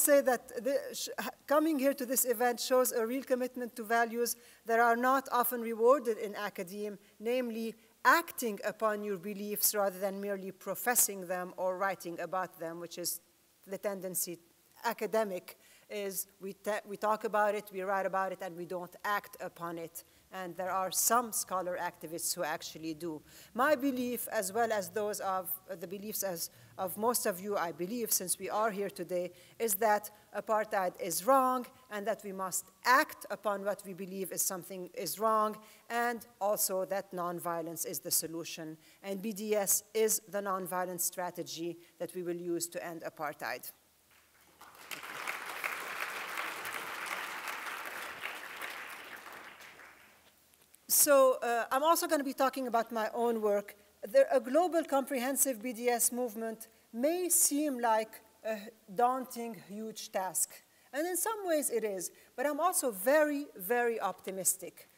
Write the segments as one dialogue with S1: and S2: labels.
S1: say that coming here to this event shows a real commitment to values that are not often rewarded in academia, namely acting upon your beliefs rather than merely professing them or writing about them, which is the tendency academic is we talk about it, we write about it, and we don't act upon it. And there are some scholar activists who actually do. My belief, as well as those of the beliefs of most of you, I believe, since we are here today, is that apartheid is wrong and that we must act upon what we believe is something is wrong, and also that nonviolence is the solution. And BDS is the nonviolent strategy that we will use to end apartheid. So I'm also going to be talking about my own work. A global comprehensive BDS movement may seem like a daunting, huge task. And in some ways it is. But I'm also very, very optimistic.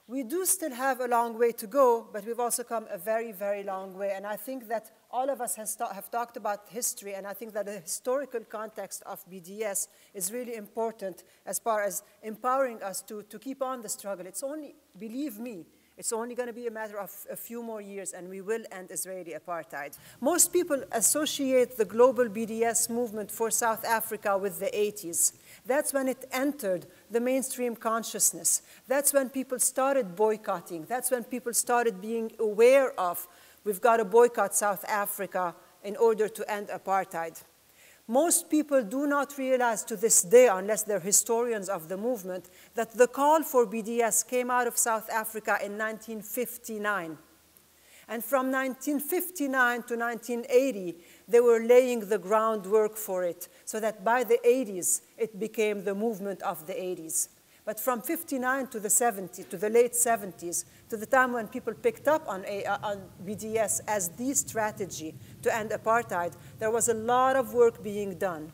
S1: We do still have a long way to go, but we've also come a very, very long way. And I think that all of us have talked about history, and I think that the historical context of BDS is really important as far as empowering us to keep on the struggle. It's only, believe me, it's only going to be a matter of a few more years, and we will end Israeli apartheid. Most people associate the global BDS movement for South Africa with the 80s. That's when it entered the mainstream consciousness. That's when people started boycotting. That's when people started being aware of, we've got to boycott South Africa in order to end apartheid. Most people do not realize to this day, unless they're historians of the movement, that the call for BDS came out of South Africa in 1959. And from 1959 to 1980, they were laying the groundwork for it, so that by the 80s, it became the movement of the 80s. But from 59 to the 70s, to the late 70s, to the time when people picked up on BDS as the strategy to end apartheid, there was a lot of work being done.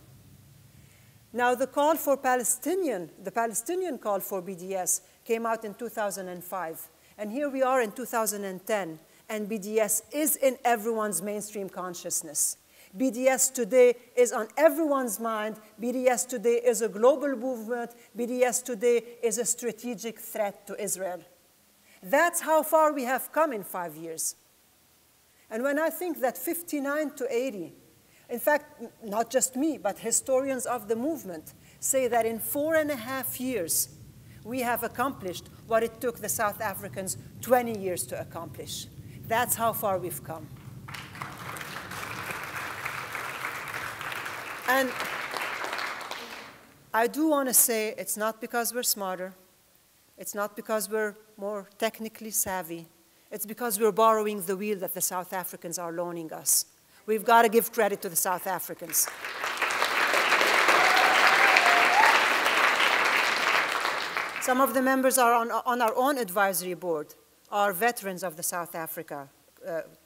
S1: Now, the call for the Palestinian call for BDS came out in 2005. And here we are in 2010, and BDS is in everyone's mainstream consciousness. BDS today is on everyone's mind. BDS today is a global movement. BDS today is a strategic threat to Israel. That's how far we have come in 5 years. And when I think that 59 to 80, in fact, not just me, but historians of the movement say that in 4.5 years, we have accomplished what it took the South Africans 20 years to accomplish. That's how far we've come. And I do want to say it's not because we're smarter. It's not because we're more technically savvy. It's because we're borrowing the wheel that the South Africans are loaning us. We've got to give credit to the South Africans. Some of the members are on our own advisory board, are veterans of the South Africa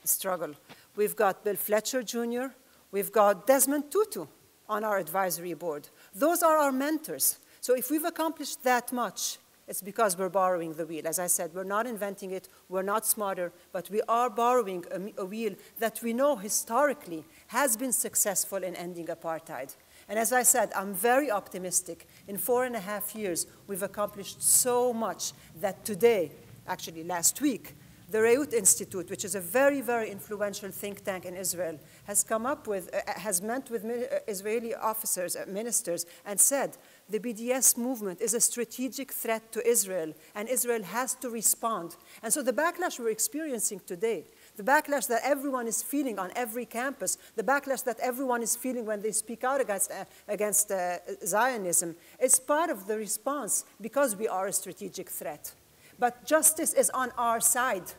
S1: struggle. We've got Bill Fletcher Jr., we've got Desmond Tutu on our advisory board. Those are our mentors. So if we've accomplished that much, it's because we're borrowing the wheel. As I said, we're not inventing it, we're not smarter, but we are borrowing a wheel that we know historically has been successful in ending apartheid. And as I said, I'm very optimistic. In 4.5 years, we've accomplished so much that today, actually last week, the Reut Institute, which is a very, very influential think tank in Israel, has come up with, has met with Israeli officers, ministers, and said the BDS movement is a strategic threat to Israel, and Israel has to respond. And so the backlash we're experiencing today, the backlash that everyone is feeling on every campus, the backlash that everyone is feeling when they speak out against Zionism, is part of the response because we are a strategic threat. But justice is on our side.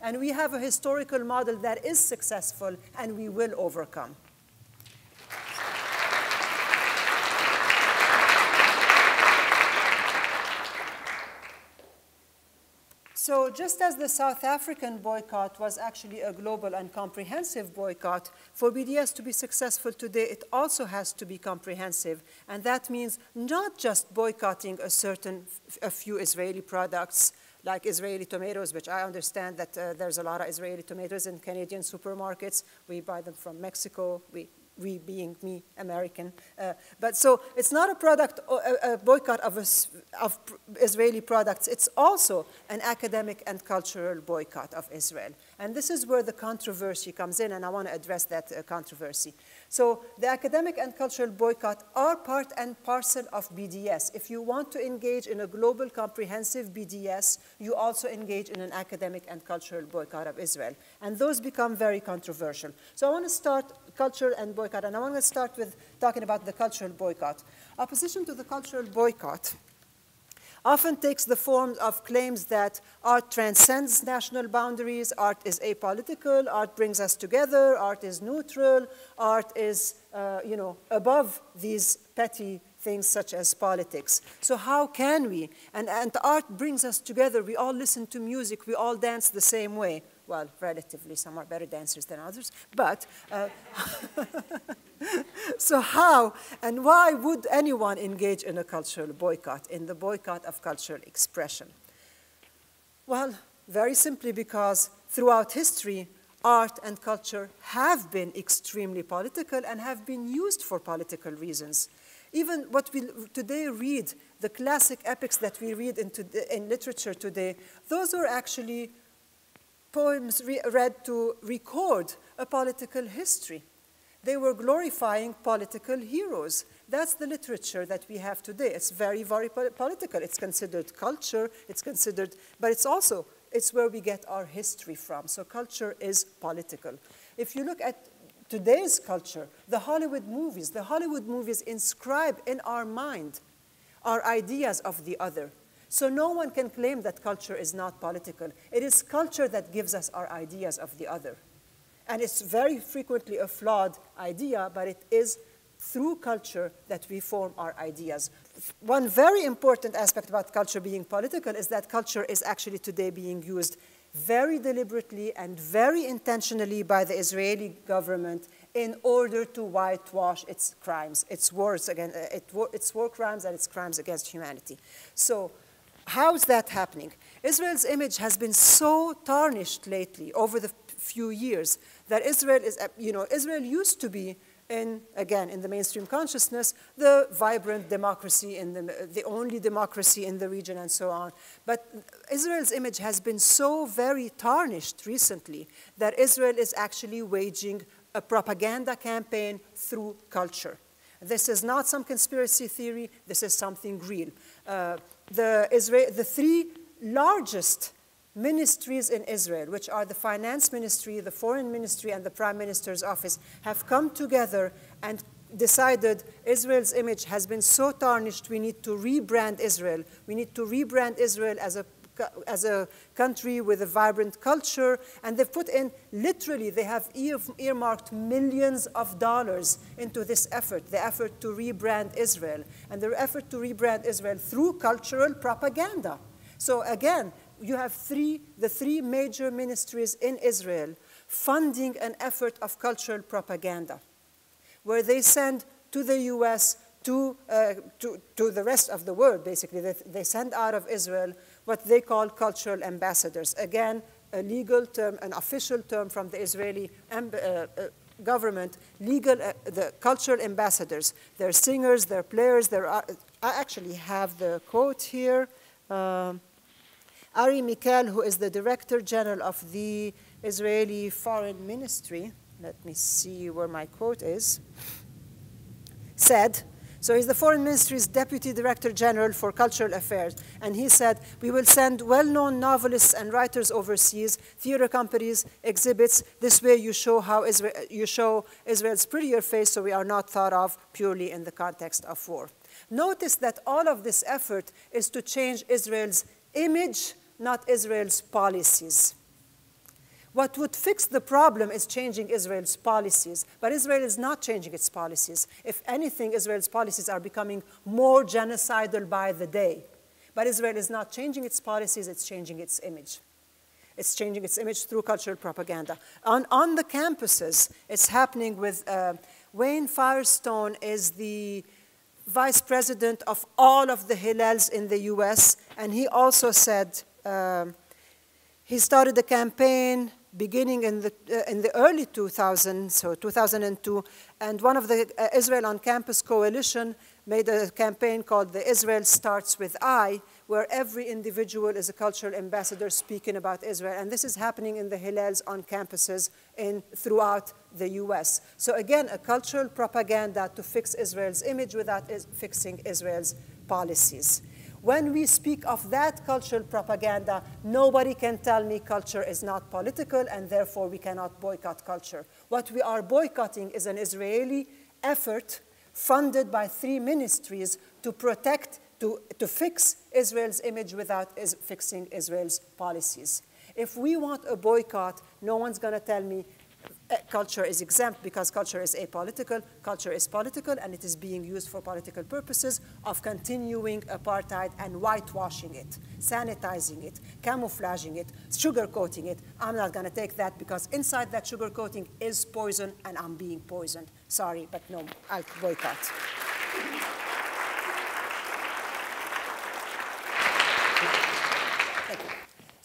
S1: And we have a historical model that is successful, and we will overcome. So just as the South African boycott was actually a global and comprehensive boycott, for BDS to be successful today, it also has to be comprehensive. And that means not just boycotting a few Israeli products, like Israeli tomatoes, which I understand that there's a lot of Israeli tomatoes in Canadian supermarkets. We buy them from Mexico. We we being me, American. But so it's not a product, a boycott of Israeli products. It's also an academic and cultural boycott of Israel. And this is where the controversy comes in, and I want to address that controversy. So the academic and cultural boycott are part and parcel of BDS. If you want to engage in a global comprehensive BDS, you also engage in an academic and cultural boycott of Israel. And those become very controversial. So I want to start culture and boycott, and I want to start with talking about the cultural boycott. Opposition to the cultural boycott often takes the form of claims that art transcends national boundaries, art is apolitical, art brings us together, art is neutral, art is above these petty things such as politics. So how can we? And art brings us together. We all listen to music. We all dance the same way. Well, relatively, some are better dancers than others. But so how and why would anyone engage in a cultural boycott, in the boycott of cultural expression? Well, very simply because throughout history, art and culture have been extremely political and have been used for political reasons. Even what we today read, the classic epics that we read in literature today, those are actually poems read to record a political history. They were glorifying political heroes. That's the literature that we have today. It's very, very political. It's considered culture. It's considered, but it's where we get our history from. So culture is political. If you look at today's culture, the Hollywood movies inscribe in our mind our ideas of the other. So no one can claim that culture is not political. It is culture that gives us our ideas of the other. And it's very frequently a flawed idea, but it is through culture that we form our ideas. One very important aspect about culture being political is that culture is actually today being used very deliberately and very intentionally by the Israeli government in order to whitewash its crimes, its wars against, its war crimes and its crimes against humanity. So how is that happening? Israel's image has been so tarnished lately over the few years that Israel is, Israel used to be again, in the mainstream consciousness, the vibrant democracy, the only democracy in the region and so on. But Israel's image has been so very tarnished recently that Israel is actually waging a propaganda campaign through culture. This is not some conspiracy theory, this is something real. The three largest ministries in Israel, which are the finance ministry, the foreign ministry, and the prime minister's office, have come together and decided Israel's image has been so tarnished, we need to rebrand Israel. We need to rebrand Israel as a country with a vibrant culture, and they've put in, literally, they have earmarked millions of dollars into this effort, the effort to rebrand Israel, and the effort to rebrand Israel through cultural propaganda. So again, you have the three major ministries in Israel funding an effort of cultural propaganda, where they send to the US, to the rest of the world, basically. They send out of Israel what they call cultural ambassadors. Again, a legal term, an official term from the Israeli government, the cultural ambassadors. They're singers, they're players, I actually have the quote here. Ari Mikel, who is the Director General of the Israeli Foreign Ministry, let me see where my quote is, said, so he's the Foreign Ministry's Deputy Director General for Cultural Affairs, and he said, we will send well-known novelists and writers overseas, theater companies, exhibits. This way you show Israel's prettier face, so we are not thought of purely in the context of war. Notice that all of this effort is to change Israel's image, not Israel's policies. What would fix the problem is changing Israel's policies, but Israel is not changing its policies. If anything, Israel's policies are becoming more genocidal by the day. But Israel is not changing its policies, it's changing its image. It's changing its image through cultural propaganda. On the campuses, it's happening with Wayne Firestone is the vice president of all of the Hillels in the US, and he also said, he started a campaign beginning in the early 2000s, so 2002, and one of the Israel on Campus Coalition made a campaign called the Israel Starts With I, where every individual is a cultural ambassador speaking about Israel. And this is happening in the Hillels on campuses throughout the US. So again, a cultural propaganda to fix Israel's image without fixing Israel's policies. When we speak of that cultural propaganda, nobody can tell me culture is not political and therefore we cannot boycott culture. What we are boycotting is an Israeli effort funded by 3 ministries to protect, to fix Israel's image without fixing Israel's policies. If we want a boycott, no one's going to tell me culture is exempt because culture is apolitical. Culture is political, and it is being used for political purposes of continuing apartheid and whitewashing it, sanitizing it, camouflaging it, sugarcoating it. I'm not going to take that because inside that sugarcoating is poison, and I'm being poisoned. Sorry, but no, I'll boycott.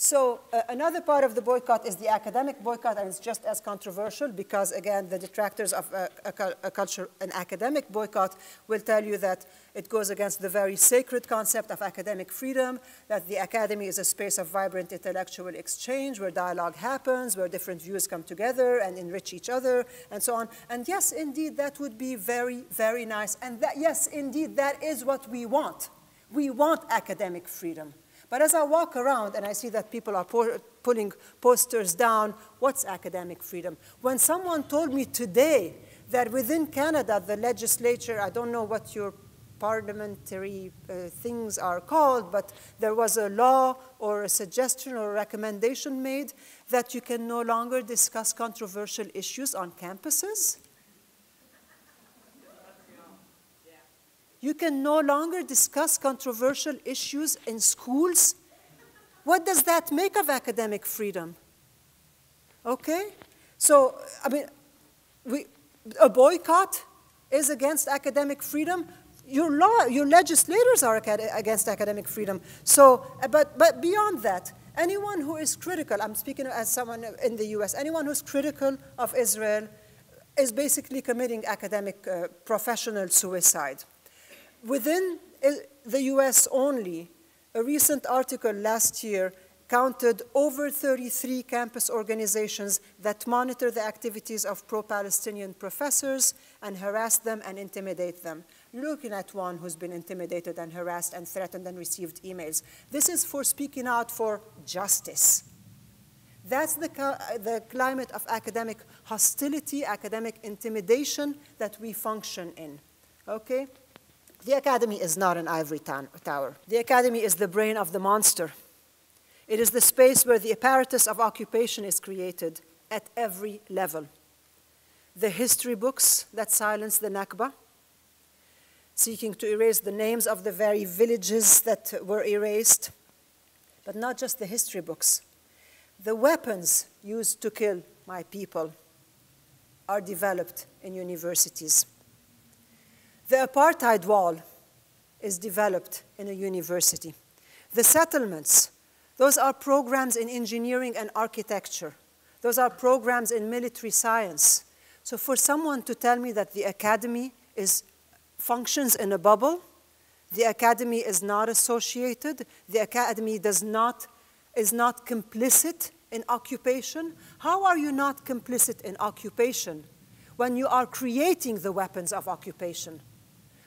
S1: So another part of the boycott is the academic boycott, and it's just as controversial because, again, the detractors of an academic boycott will tell you that it goes against the very sacred concept of academic freedom, that the academy is a space of vibrant intellectual exchange where dialogue happens, where different views come together and enrich each other, and so on. And yes, indeed, that would be very, very nice. And that, yes, indeed, that is what we want. We want academic freedom. But as I walk around and I see that people are pulling posters down, what's academic freedom? When someone told me today that within Canada, the legislature, I don't know what your parliamentary things are called, but there was a law or a suggestion or a recommendation made that you can no longer discuss controversial issues on campuses. You can no longer discuss controversial issues in schools. What does that make of academic freedom? Okay? So, I mean, a boycott is against academic freedom. Your legislators are against academic freedom. So, but beyond that, anyone who is critical, I'm speaking as someone in the US, anyone who's critical of Israel is basically committing academic professional suicide. Within the US only, a recent article last year counted over 33 campus organizations that monitor the activities of pro-Palestinian professors and harass them and intimidate them. Looking at one who's been intimidated and harassed and threatened and received emails. This is for speaking out for justice. That's the climate of academic hostility, academic intimidation that we function in, okay? The academy is not an ivory tower. The academy is the brain of the monster. It is the space where the apparatus of occupation is created at every level. The history books that silence the Nakba, seeking to erase the names of the very villages that were erased, but not just the history books. The weapons used to kill my people are developed in universities. The apartheid wall is developed in a university. The settlements, those are programs in engineering and architecture. Those are programs in military science. So for someone to tell me that the academy functions in a bubble, the academy is not associated, the academy is not complicit in occupation, how are you not complicit in occupation when you are creating the weapons of occupation?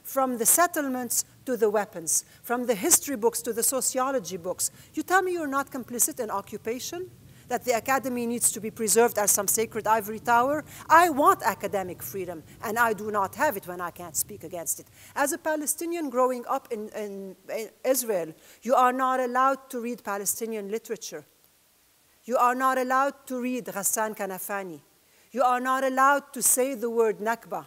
S1: From the settlements to the weapons, from the history books to the sociology books. You tell me you're not complicit in occupation? That the academy needs to be preserved as some sacred ivory tower? I want academic freedom, and I do not have it when I can't speak against it. As a Palestinian growing up in Israel, you are not allowed to read Palestinian literature. You are not allowed to read Ghassan Kanafani. You are not allowed to say the word Nakba.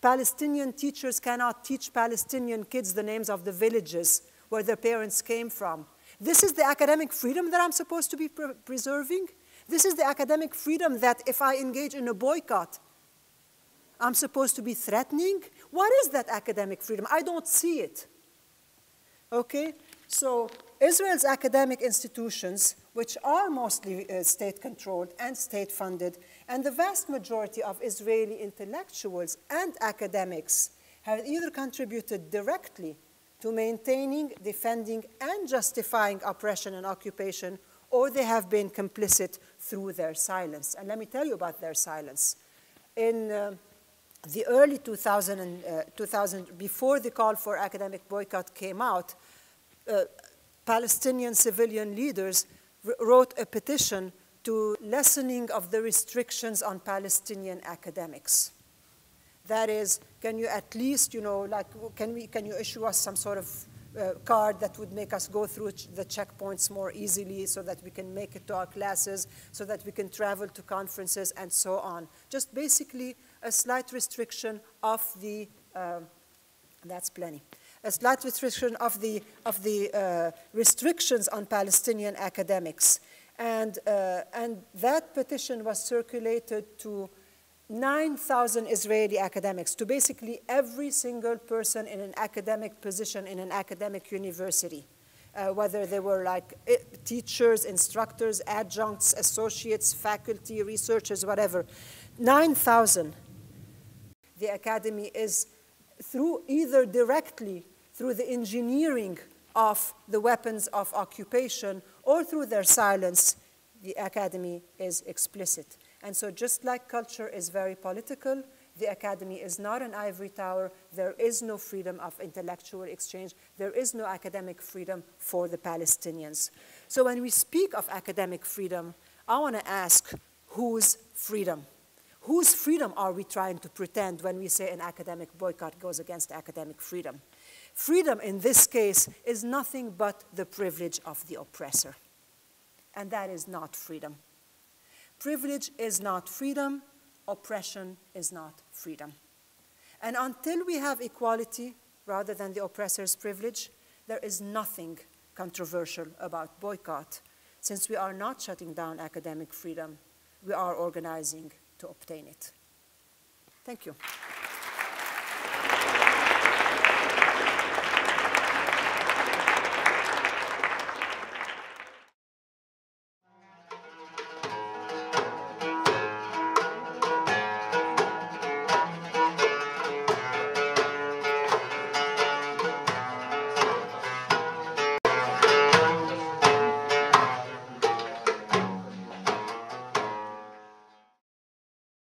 S1: Palestinian teachers cannot teach Palestinian kids the names of the villages where their parents came from. This is the academic freedom that I'm supposed to be preserving? This is the academic freedom that if I engage in a boycott, I'm supposed to be threatening? What is that academic freedom? I don't see it. Okay? So Israel's academic institutions, which are mostly state-controlled and state-funded, and the vast majority of Israeli intellectuals and academics have either contributed directly to maintaining, defending, and justifying oppression and occupation, or they have been complicit through their silence. And let me tell you about their silence. In the early 2000, before the call for academic boycott came out, Palestinian civilian leaders wrote a petition to lessening of the restrictions on Palestinian academics. That is, can you at least, can you issue us some sort of card that would make us go through the checkpoints more easily so that we can make it to our classes, so that we can travel to conferences and so on. Just basically a slight restriction of the, that's plenty. A slight restriction of the restrictions on Palestinian academics. And that petition was circulated to 9,000 Israeli academics, to basically every single person in an academic position in an academic university, whether they were like teachers, instructors, adjuncts, associates, faculty, researchers, whatever. 9,000. The academy is, through either directly through the engineering of the weapons of occupation or through their silence, the academy is explicit. And so just like culture is very political, the academy is not an ivory tower. There is no freedom of intellectual exchange. There is no academic freedom for the Palestinians. So when we speak of academic freedom, I want to ask, whose freedom? Whose freedom are we trying to pretend when we say an academic boycott goes against academic freedom? Freedom in this case is nothing but the privilege of the oppressor. And that is not freedom. Privilege is not freedom. Oppression is not freedom. And until we have equality rather than the oppressor's privilege, there is nothing controversial about boycott. Since we are not shutting down academic freedom, we are organizing to obtain it. Thank you.